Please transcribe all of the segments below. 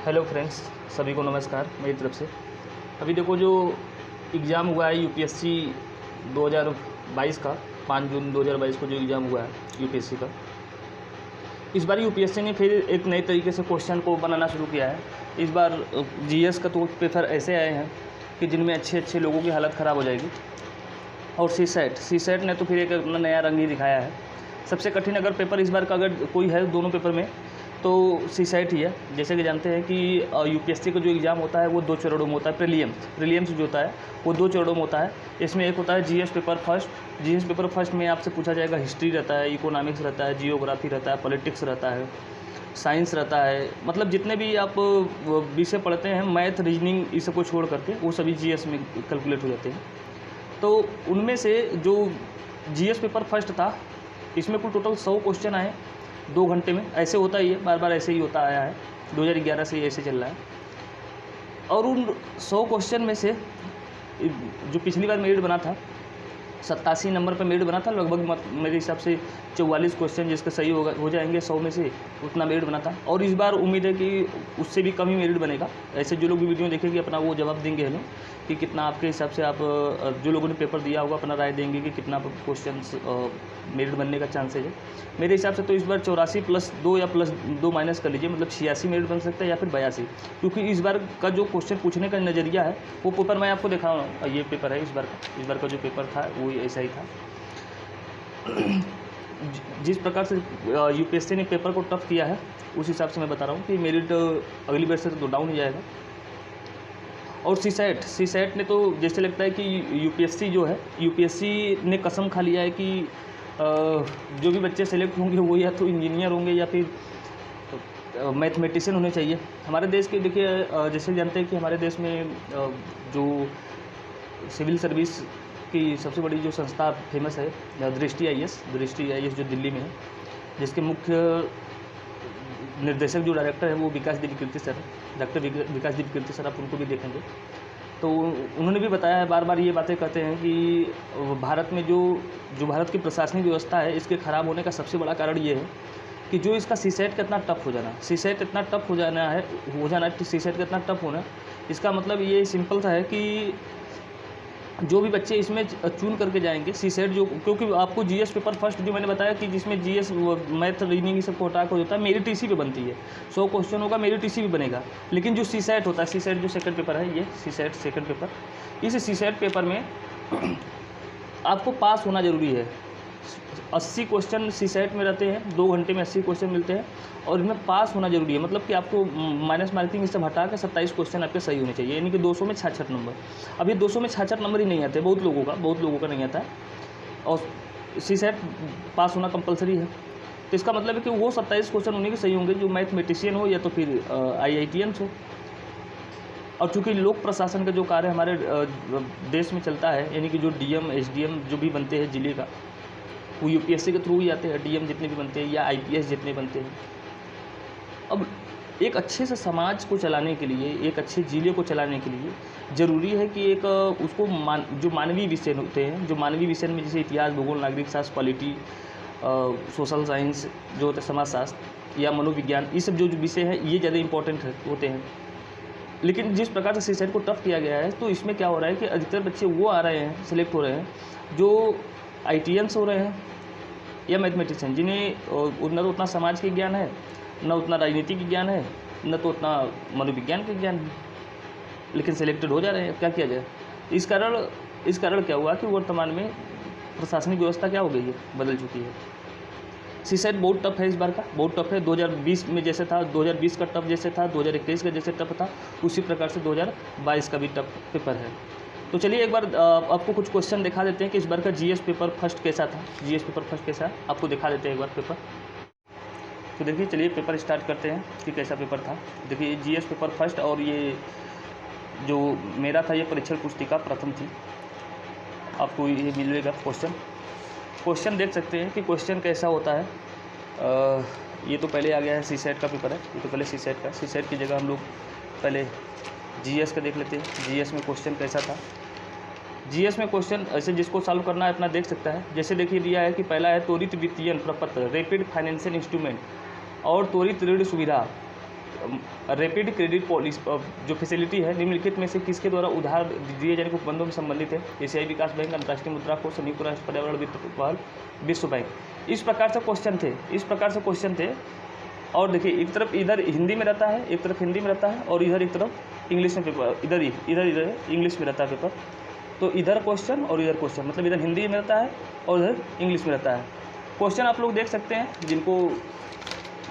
Hello friends, सभी को नमस्कार मेरी तरफ से। अभी देखो जो एग्ज़ाम हुआ है यूपीएससी 2022 का, 5 जून 2022 को जो एग्ज़ाम हुआ है यूपीएससी का, इस बार यूपीएससी ने फिर एक नए तरीके से क्वेश्चन को बनाना शुरू किया है। इस बार जीएस का तो पेपर ऐसे आए हैं कि जिनमें अच्छे अच्छे लोगों की हालत ख़राब हो जाएगी। और सी सेट ने तो फिर एक अपना नया रंग ही दिखाया है। सबसे कठिन अगर पेपर इस बार का अगर कोई है दोनों पेपर में तो सी सेट ही है। जैसे कि जानते हैं कि यूपीएससी का जो एग्ज़ाम होता है वो 2 चरणों में होता है। प्रीलिम्स जो होता है वो 2 चरणों में होता है। इसमें एक होता है जीएस पेपर फर्स्ट में आपसे पूछा जाएगा हिस्ट्री रहता है, इकोनॉमिक्स रहता है, जियोग्राफी रहता है, पॉलिटिक्स रहता है, साइंस रहता है। मतलब जितने भी आप विषय पढ़ते हैं, मैथ, रीजनिंग, इस सबको छोड़ करके वो सभी जीएस में कैलकुलेट हो जाते हैं। तो उनमें से जो जीएस पेपर फर्स्ट था, इसमें कुल टोटल 100 क्वेश्चन आए 2 घंटे में। ऐसे होता ही है, बार बार ऐसे ही होता आया है, 2011 से ऐसे चल रहा है। और उन 100 क्वेश्चन में से जो पिछली बार मेरिट बना था 87 नंबर पर मेरिट बना था, लगभग मेरे हिसाब से 44 क्वेश्चन जिसके सही हो जाएंगे 100 में से, उतना मेरिट बना था। और इस बार उम्मीद है कि उससे भी कम ही मेरिट बनेगा। ऐसे जो लोग भी वीडियो देखेंगे अपना वो जवाब देंगे हमें कि कितना आपके हिसाब से, आप जो लोगों ने पेपर दिया होगा अपना राय देंगे कि कितना क्वेश्चन मेरिट बनने का चांसेज है। मेरे हिसाब से तो इस बार 84 +2 या +2 माइनस कर लीजिए, मतलब 86 मेरिट बन सकता है या फिर 82, क्योंकि इस बार का जो क्वेश्चन पूछने का नज़रिया है वो पेपर मैं आपको दिखा रहा हूँ। ये पेपर है इस बार का जो पेपर था वो ऐसा ही था। जिस प्रकार से यूपीएससी ने पेपर को टफ किया है उस हिसाब से मैं बता रहा हूँ कि मेरिट अगली बार से तो डाउन ही जाएगा। और सी सेट ने तो जैसे लगता है कि यूपीएससी ने कसम खा लिया है कि जो भी बच्चे सेलेक्ट होंगे वो या तो इंजीनियर होंगे या फिर मैथमेटिशियन होने चाहिए। हमारे देश के देखिए, जैसे जानते हैं कि हमारे देश में जो सिविल सर्विस की सबसे बड़ी जो संस्था फेमस है दृष्टि आईएएस जो दिल्ली में है, जिसके मुख्य निर्देशक जो डायरेक्टर है वो डॉक्टर विकास देव कीर्ति सर, आप उनको भी देखेंगे तो उन्होंने भी बताया है, बार बार ये बातें कहते हैं कि भारत में जो भारत की प्रशासनिक व्यवस्था है इसके ख़राब होने का सबसे बड़ा कारण ये है कि जो इसका सी सेट का इतना टफ हो जाना, सी सेट इतना टफ हो जाना सी सेट का इतना टफ होना, इसका मतलब ये सिंपल सा है कि जो भी बच्चे इसमें चुन करके जाएंगे सी सेट, जो क्योंकि आपको जीएस पेपर फर्स्ट जो मैंने बताया कि जिसमें जीएस, मैथ, रीजनिंग ये सब को हटा कर होता है, मेरिट इसी पे बनती है। 100 क्वेश्चन होगा, मेरिट इसी पे बनेगा। लेकिन जो सी सेट होता है, सी सेट जो सेकंड पेपर है, ये सी सेट सेकंड पेपर, इस सी सेट पेपर में आपको पास होना ज़रूरी है। 80 क्वेश्चन सी सेट में रहते हैं, 2 घंटे में 80 क्वेश्चन मिलते हैं और इनमें पास होना जरूरी है। मतलब कि आपको माइनस मार्किंग सब हटा के 27 क्वेश्चन आपके सही होने चाहिए, यानी कि 200 में 66 नंबर। अब ये 200 में 66 नंबर ही नहीं आते, बहुत लोगों का नहीं आता है, और सी सेट पास होना कंपलसरी है। तो इसका मतलब है कि वो 27 क्वेश्चन उन्हीं के सही होंगे जो मैथमेटिशियन हो या तो फिर IITians हो। और चूँकि लोक प्रशासन का जो कार्य हमारे देश में चलता है, यानी कि जो DM, SDM जो भी बनते हैं जिले का, वो यूपीएससी के थ्रू ही आते हैं। DM जितने भी बनते हैं या IPS जितने बनते हैं। अब एक अच्छे से समाज को चलाने के लिए, एक अच्छे जिले को चलाने के लिए ज़रूरी है कि एक उसको जो मानवीय विषय होते हैं, जो मानवीय विषय में जैसे इतिहास, भूगोल, नागरिक शास्त्र, पॉलिटी, सोशल साइंस जो होता है, समाजशास्त्र या मनोविज्ञान, ये सब जो विषय हैं ये ज़्यादा इंपॉर्टेंट होते हैं। लेकिन जिस प्रकार से सी सेट को टफ किया गया है, तो इसमें क्या हो रहा है कि अधिकतर बच्चे वो आ रहे हैं, सिलेक्ट हो रहे हैं जो ITians हो रहे हैं या मैथमेटिशियन, जिन्हें न तो उतना समाज के ज्ञान है, न उतना राजनीति की ज्ञान है, न तो उतना मनोविज्ञान के ज्ञान है, लेकिन सिलेक्टेड हो जा रहे हैं। क्या किया जाए? इस कारण क्या हुआ कि वर्तमान में प्रशासनिक व्यवस्था क्या हो गई है, बदल चुकी है। सी सेट बहुत टफ है, इस बार का बहुत टफ है। 2020 में जैसे था, 2020 का टफ जैसे था, 2021 का जैसे टफ था, उसी प्रकार से 2022 का भी टफ पेपर है। तो चलिए एक बार आपको कुछ क्वेश्चन दिखा देते हैं कि इस बार का जीएस पेपर फर्स्ट कैसा था। जीएस पेपर फर्स्ट कैसा है आपको दिखा देते हैं एक बार पेपर। तो देखिए, चलिए पेपर स्टार्ट करते हैं कि कैसा पेपर था। देखिए जीएस पेपर फर्स्ट, और ये जो मेरा था ये परीक्षण पुस्तिका प्रथम थी, आपको ये मिलेगा क्वेश्चन देख सकते हैं कि क्वेश्चन कैसा होता है। ये तो पहले आ गया है, सी सेट का पेपर है, ये तो पहले सी सेट की जगह हम लोग पहले जीएस का देख लेते हैं। जीएस में क्वेश्चन कैसा था। जीएस में क्वेश्चन ऐसे जिसको सॉल्व करना है अपना देख सकता है। जैसे देखिए दिया है कि पहला है त्वरित वित्तीय प्रपत्र, रैपिड फाइनेंशियल इंस्ट्रूमेंट और त्वरित ऋण सुविधा रैपिड क्रेडिट पॉलिसी जो फैसिलिटी है निम्नलिखित में से किसके द्वारा उधार दिए जाने के उपबंधों में संबंधित है? एशियाई विकास बैंक, अंतर्राष्ट्रीय मुद्रा कोष, संयुक्त राष्ट्र पर्यावरण वित्त पहल, विश्व बैंक। इस प्रकार से क्वेश्चन थे। और देखिए एक तरफ इधर हिंदी में रहता है, एक तरफ हिंदी में रहता है, और इधर एक तरफ इंग्लिश में पेपर, इधर इंग्लिश में रहता है पेपर। तो इधर क्वेश्चन और इधर क्वेश्चन, मतलब इधर हिंदी में रहता है और इधर इंग्लिश में रहता है। क्वेश्चन आप लोग देख सकते हैं, जिनको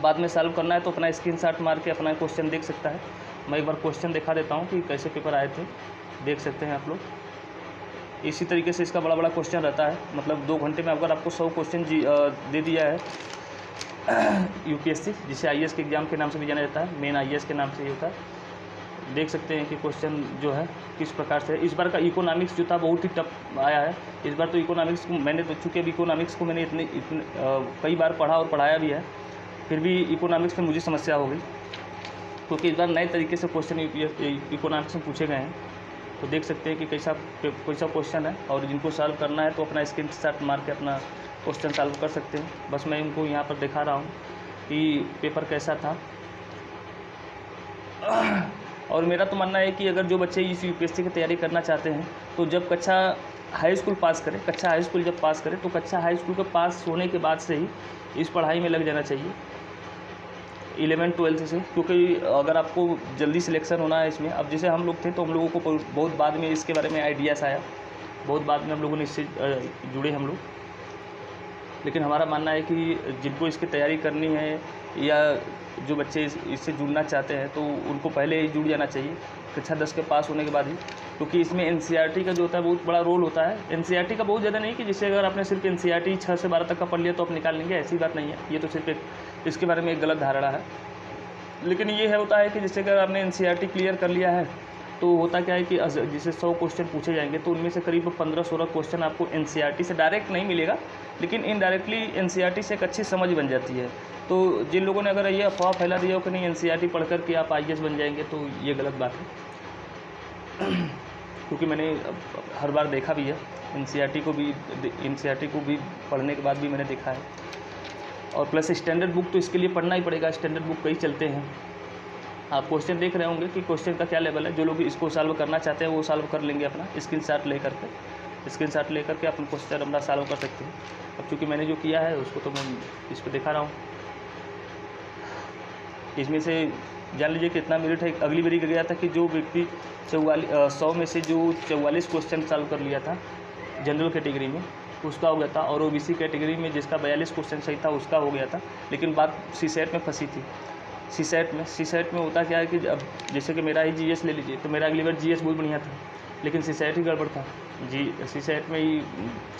बाद में सॉल्व करना है तो अपना स्क्रीनशॉट मार के अपना क्वेश्चन देख सकता है। मैं एक बार क्वेश्चन दिखा देता हूँ कि कैसे पेपर आए थे, देख सकते हैं आप लोग। इसी तरीके से इसका बड़ा बड़ा क्वेश्चन रहता है, मतलब 2 घंटे में अगर आपको 100 क्वेश्चन दे दिया है यूपीएससी, जिसे आईएएस के एग्ज़ाम के नाम से भी जाना जाता है, मेन आईएएस के नाम से ही होता है। देख सकते हैं कि क्वेश्चन जो है किस प्रकार से। इस बार का इकोनॉमिक्स जो था बहुत ही टफ आया है इस बार। तो इकोनॉमिक्स को मैंने चूँकि अभी इकोनॉमिक्स को मैंने इतने कई बार पढ़ा और पढ़ाया भी है, फिर भी इकोनॉमिक्स में मुझे समस्या हो गई, क्योंकि इस बार नए तरीके से क्वेश्चन इकोनॉमिक्स में पूछे गए हैं। तो देख सकते हैं कि कैसा क्वेश्चन है, और जिनको सॉल्व करना है तो अपना स्क्रीनशॉट मार के अपना क्वेश्चन सॉल्व कर सकते हैं। बस मैं इनको यहाँ पर दिखा रहा हूँ कि पेपर कैसा था। और मेरा तो मानना है कि अगर जो बच्चे इस यूपीएससी की तैयारी करना चाहते हैं तो जब कक्षा हाई स्कूल जब पास करें तो कक्षा हाई स्कूल के पास होने के बाद से ही इस पढ़ाई में लग जाना चाहिए 11-12 से, क्योंकि अगर आपको जल्दी सिलेक्शन होना है इसमें। अब जैसे हम लोग थे तो हम लोगों को बहुत बाद में इसके बारे में आइडियाज़ आया, बहुत बाद में हम लोगों ने इससे जुड़े हम लोग। लेकिन हमारा मानना है कि जिनको इसकी तैयारी करनी है या जो बच्चे इससे जुड़ना चाहते हैं तो उनको पहले ही जुड़ जाना चाहिए कक्षा 10 के पास होने के बाद ही, क्योंकि इसमें एनसीईआरटी का जो होता है बहुत बड़ा रोल होता है। एनसीईआरटी का बहुत ज़्यादा नहीं कि जिससे अगर आपने सिर्फ एनसीईआरटी 6 से 12 तक का पढ़ लिया तो आप निकाल लेंगे, ऐसी बात नहीं है। ये तो सिर्फ एक इसके बारे में एक गलत धारणा है। लेकिन ये है होता है कि जैसे अगर आपने एनसीईआरटी क्लियर कर लिया है तो होता क्या है कि जैसे 100 क्वेश्चन पूछे जाएंगे तो उनमें से करीब 15-16 क्वेश्चन आपको एनसीईआरटी से डायरेक्ट नहीं मिलेगा, लेकिन इनडायरेक्टली एनसीईआरटी से एक अच्छी समझ बन जाती है। तो जिन लोगों ने अगर ये अफवाह फैला दिया हो कि नहीं एनसीईआरटी पढ़ कर के आप आईएएस बन जाएंगे, तो ये गलत बात है। क्योंकि मैंने हर बार देखा भी है, एनसीईआरटी को भी पढ़ने के बाद भी मैंने देखा है। और प्लस स्टैंडर्ड बुक तो इसके लिए पढ़ना ही पड़ेगा, स्टैंडर्ड बुक कई चलते हैं। आप क्वेश्चन देख रहे होंगे कि क्वेश्चन का क्या लेवल है। जो लोग इसको सॉल्व करना चाहते हैं वो सॉल्व कर लेंगे अपना स्क्रीनशॉट लेकर के अपन क्वेश्चन अपना सॉल्व कर सकते हैं। अब चूँकि मैंने जो किया है उसको तो मैं इस पर दिखा रहा हूँ। इसमें से जान लीजिए कितना मेरिट है। अगली बारी गया था कि जो व्यक्ति 100 में से जो 44 क्वेश्चन सॉल्व कर लिया था जनरल कैटेगरी में उसका हो गया था, और ओबीसी कैटेगरी में जिसका 42 क्वेश्चन सही था उसका हो गया था। लेकिन बात सीसेट में फंसी थी। सीसेट में होता क्या है कि अब जैसे कि मेरा ही जीएस ले लीजिए, तो मेरा अगली बार जीएस बहुत बढ़िया था, लेकिन सीसेट ही गड़बड़ था। सीसेट में ही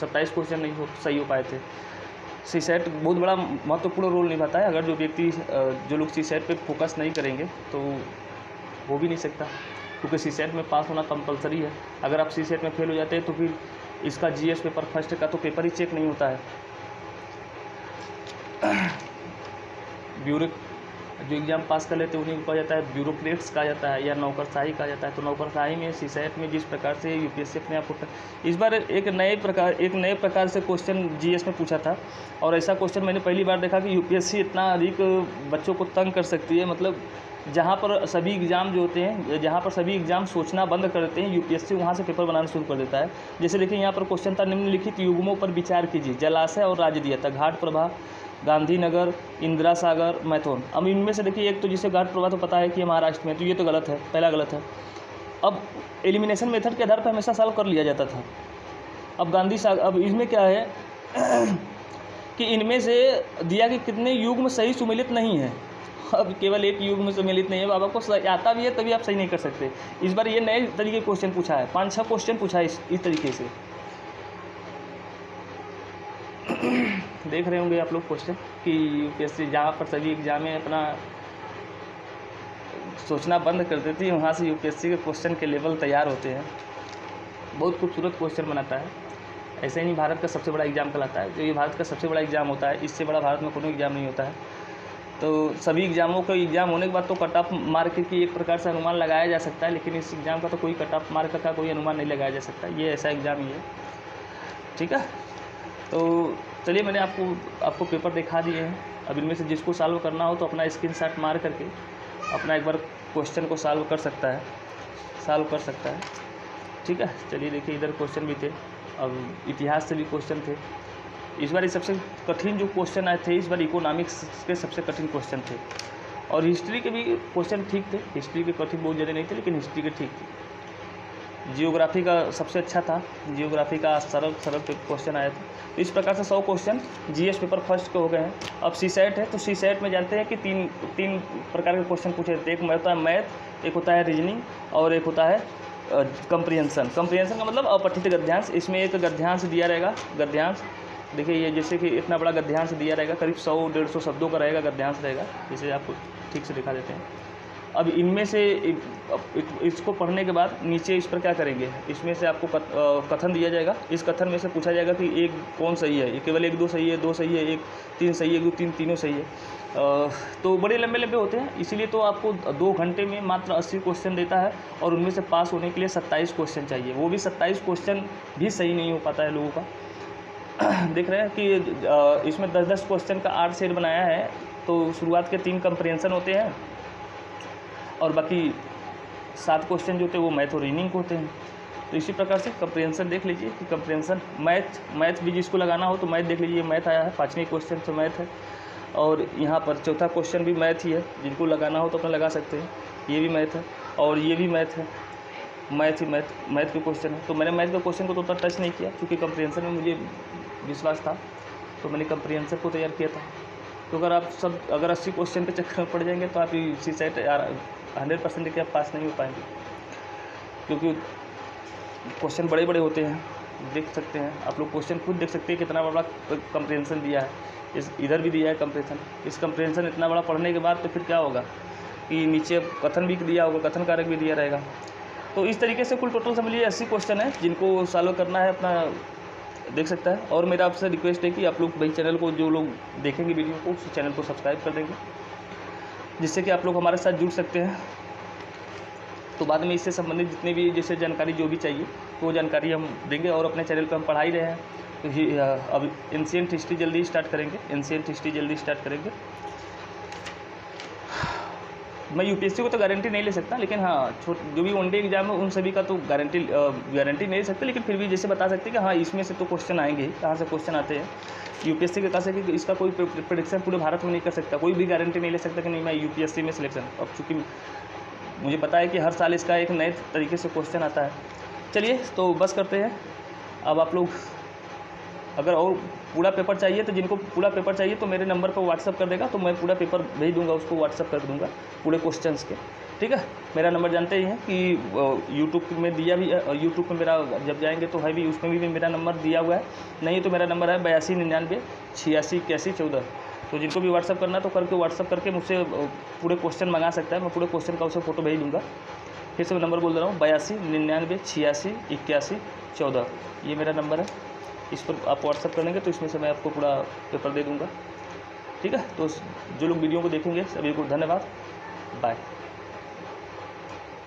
27 क्वेश्चन नहीं सही हो पाए थे। सीसेट बहुत बड़ा महत्वपूर्ण रोल निभाता है। अगर जो लोग सीसेट पे फोकस नहीं करेंगे तो हो भी नहीं सकता, क्योंकि सीसेट में पास होना कंपलसरी है। अगर आप सीसेट में फेल हो जाते हैं तो फिर इसका जीएस पेपर फर्स्ट का तो पेपर ही चेक नहीं होता है। जो एग्ज़ाम पास कर लेते हैं उन्हीं को कहा जाता है ब्यूरोक्रेट्स कहा जाता है या नौकरशाही कहा जाता है। तो नौकरशाही में सीसेट में जिस प्रकार से यूपीएससी अपने आप को इस बार एक नए प्रकार से क्वेश्चन जीएस में पूछा था, और ऐसा क्वेश्चन मैंने पहली बार देखा कि यूपीएससी इतना अधिक बच्चों को तंग कर सकती है। मतलब जहाँ पर सभी एग्ज़ाम जो होते हैं, जहाँ पर सभी एग्ज़ाम सोचना बंद कर देते हैं, यूपीएससी वहाँ से पेपर बनाना शुरू कर देता है। जैसे देखिए यहाँ पर क्वेश्चन था, निम्नलिखित युग्मों पर विचार कीजिए। जलाशय और राज्य दिया था, घाट प्रभा, गांधीनगर, इंदिरा सागर, मैथुन। अब इनमें से देखिए एक तो जिसे घाट प्रभा तो पता है कि हमाराष्ट्र में, तो ये तो गलत है, पहला गलत है। अब एलिमिनेशन मेथड के आधार पर हमेशा सॉल्व कर लिया जाता था। अब गांधी सागर, अब इसमें क्या है कि इनमें से दिया कि कितने युग्म सही सुमेलित नहीं है। अब केवल एक युग्म सुमेलित नहीं है, अब आपको आता भी है तभी आप सही नहीं कर सकते। इस बार ये नए तरीके क्वेश्चन पूछा है, 5-6 क्वेश्चन पूछा है इस तरीके से। देख रहे होंगे आप लोग क्वेश्चन कि यूपीएससी जहाँ पर सभी एग्जाम में अपना सोचना बंद कर देती है, वहाँ से यूपीएससी के क्वेश्चन के लेवल तैयार होते हैं। बहुत खूबसूरत क्वेश्चन बनाता है। ऐसे ही भारत का सबसे बड़ा एग्ज़ाम कहलाता है। जो ये भारत का सबसे बड़ा एग्ज़ाम होता है, इससे बड़ा भारत में कोई एग्ज़ाम नहीं होता है। तो सभी एग्ज़ामों का एग्ज़ाम होने के बाद तो कट ऑफ मार्क की एक प्रकार से अनुमान लगाया जा सकता है, लेकिन इस एग्ज़ाम का तो कोई कट ऑफ मार्क का कोई अनुमान नहीं लगाया जा सकता। ये ऐसा एग्ज़ाम ही है, ठीक है। तो चलिए मैंने आपको पेपर दिखा दिए हैं। अब इनमें से जिसको सॉल्व करना हो तो अपना स्क्रीनशॉट मार करके अपना एक बार क्वेश्चन को सॉल्व कर सकता है। ठीक है, चलिए देखिए इधर क्वेश्चन भी थे, अब इतिहास से भी क्वेश्चन थे। इस बार सबसे कठिन जो क्वेश्चन आए थे इस बार इकोनॉमिक्स के सबसे कठिन क्वेश्चन थे, और हिस्ट्री के भी क्वेश्चन ठीक थे। हिस्ट्री के कठिन बहुत ज़्यादा नहीं थे, लेकिन हिस्ट्री के ठीक थे। जियोग्राफी का सबसे अच्छा था, जियोग्राफी का सरल क्वेश्चन आया था। तो इस प्रकार से 100 क्वेश्चन जीएस पेपर फर्स्ट के हो गए हैं। अब सीसेट है, तो सीसेट में जानते हैं कि तीन प्रकार के क्वेश्चन पूछे जाते हैं। एक होता है मैथ, एक होता है रीजनिंग, और एक होता है कंप्रीहेंशन। कंप्रीहेंशन का मतलब अपठित गद्यांश। इसमें एक गद्यांश दिया रहेगा, गद्यांश देखिए ये जैसे कि इतना बड़ा गद्यांश दिया रहेगा, करीब 100-150 शब्दों का रहेगा, गद्यांश रहेगा। इसे आपको ठीक से दिखा देते हैं। अब इनमें से इसको पढ़ने के बाद नीचे इस पर क्या करेंगे, इसमें से आपको कथन दिया जाएगा। इस कथन में से पूछा जाएगा कि एक कौन सही है, ये केवल 1-2 सही है, 2 सही है, 1 3 सही है, 2 3 तीनों सही है। तो बड़े लंबे होते हैं, इसीलिए तो आपको 2 घंटे में मात्र 80 क्वेश्चन देता है, और उनमें से पास होने के लिए 27 क्वेश्चन चाहिए। वो भी 27 क्वेश्चन भी सही नहीं हो पाता है लोगों का। देख रहे हैं कि इसमें 10-10 क्वेश्चन का 8 सेट बनाया है। तो शुरुआत के 3 कंप्रीहेंशन होते हैं, और बाकी 7 क्वेश्चन जो होते हैं वो मैथ और रीजनिंग होते हैं। तो इसी प्रकार से कंप्रीहेंशन देख लीजिए कि कंप्रीहेंशन मैथ भी जिसको लगाना हो तो मैथ देख लीजिए, मैथ आया है। 5वें क्वेश्चन से मैथ है, और यहाँ पर चौथा क्वेश्चन भी मैथ ही है। जिनको लगाना हो तो अपना लगा सकते हैं। ये भी मैथ है, और ये भी मैथ है। मैथ के क्वेश्चन है। तो मैंने मैथ के क्वेश्चन को तो उतना टच नहीं किया, क्योंकि कंप्रीहेंशन में मुझे विश्वास था, तो मैंने कंप्रीहेंशन को तैयार किया था। तो अगर 80 क्वेश्चन के चक्कर में पड़ जाएंगे तो आप सीसेट 100% लेके आप पास नहीं हो पाएंगे, क्योंकि क्वेश्चन बड़े होते हैं। देख सकते हैं आप लोग, क्वेश्चन खुद देख सकते हैं कितना बड़ा कंप्रीहेंशन दिया है। इधर भी दिया है कंप्रीहेंशन। इस कंप्रीहेंशन इतना बड़ा पढ़ने के बाद तो फिर क्या होगा कि नीचे कथन भी दिया होगा, कथन कारक भी दिया रहेगा। तो इस तरीके से कुल टोटल समझ लीजिए 80 क्वेश्चन है, जिनको सॉल्व करना है अपना देख सकता है। और मेरा आपसे रिक्वेस्ट है कि आप लोग भाई चैनल को, जो लोग देखेंगे वीडियो को, उस चैनल को सब्सक्राइब कर देंगे, जिससे कि आप लोग हमारे साथ जुड़ सकते हैं। तो बाद में इससे संबंधित जितने भी जैसे जानकारी जो भी चाहिए तो वो जानकारी हम देंगे। और अपने चैनल पर हम पढ़ा ही रहे हैं। तो अब एंशिएंट हिस्ट्री जल्दी स्टार्ट करेंगे। मैं यूपीएससी को तो गारंटी नहीं ले सकता, लेकिन हाँ जो भी वनडे एग्जाम है उन सभी का तो गारंटी नहीं ले सकते, लेकिन फिर भी जैसे बता सकते हैं कि हाँ इसमें से तो क्वेश्चन आएंगे ही। कहाँ से क्वेश्चन आते हैं यूपीएससी के, कहा से कि इसका कोई प्रेडिक्शन पूरे भारत में नहीं कर सकता, कोई भी गारंटी नहीं ले सकता कि नहीं मैं यूपीएससी में सिलेक्शन। अब चूँकि मुझे पता है कि हर साल इसका एक नए तरीके से क्वेश्चन आता है। चलिए तो बस करते हैं। अब आप लोग अगर और पूरा पेपर चाहिए, तो जिनको पूरा पेपर चाहिए तो मेरे नंबर पर व्हाट्सअप कर देगा, तो मैं पूरा पेपर भेज दूंगा, उसको व्हाट्सअप कर दूंगा पूरे क्वेश्चंस के। ठीक है, मेरा नंबर जानते ही हैं कि यूट्यूब में दिया भी है, और यूट्यूब में मेरा जब जाएंगे तो है भी, उसमें भी मेरा नंबर दिया हुआ है। नहीं तो मेरा नंबर है 8299 86 81 14। तो जिनको भी व्हाट्सअप करना तो व्हाट्सअप करके मुझसे पूरे क्वेश्चन मंगा सकता है। मैं पूरे क्वेश्चन का उसे फ़ोटो भेज दूँगा। फिर से मैं नंबर बोल दे रहा हूँ 8299 86 81 14। ये मेरा नंबर है। इस पर आप व्हाट्सअप करेंगे तो इसमें से मैं आपको पूरा पेपर दे दूँगा। ठीक है, तो जो लोग वीडियो को देखेंगे सभी को धन्यवाद। बाय।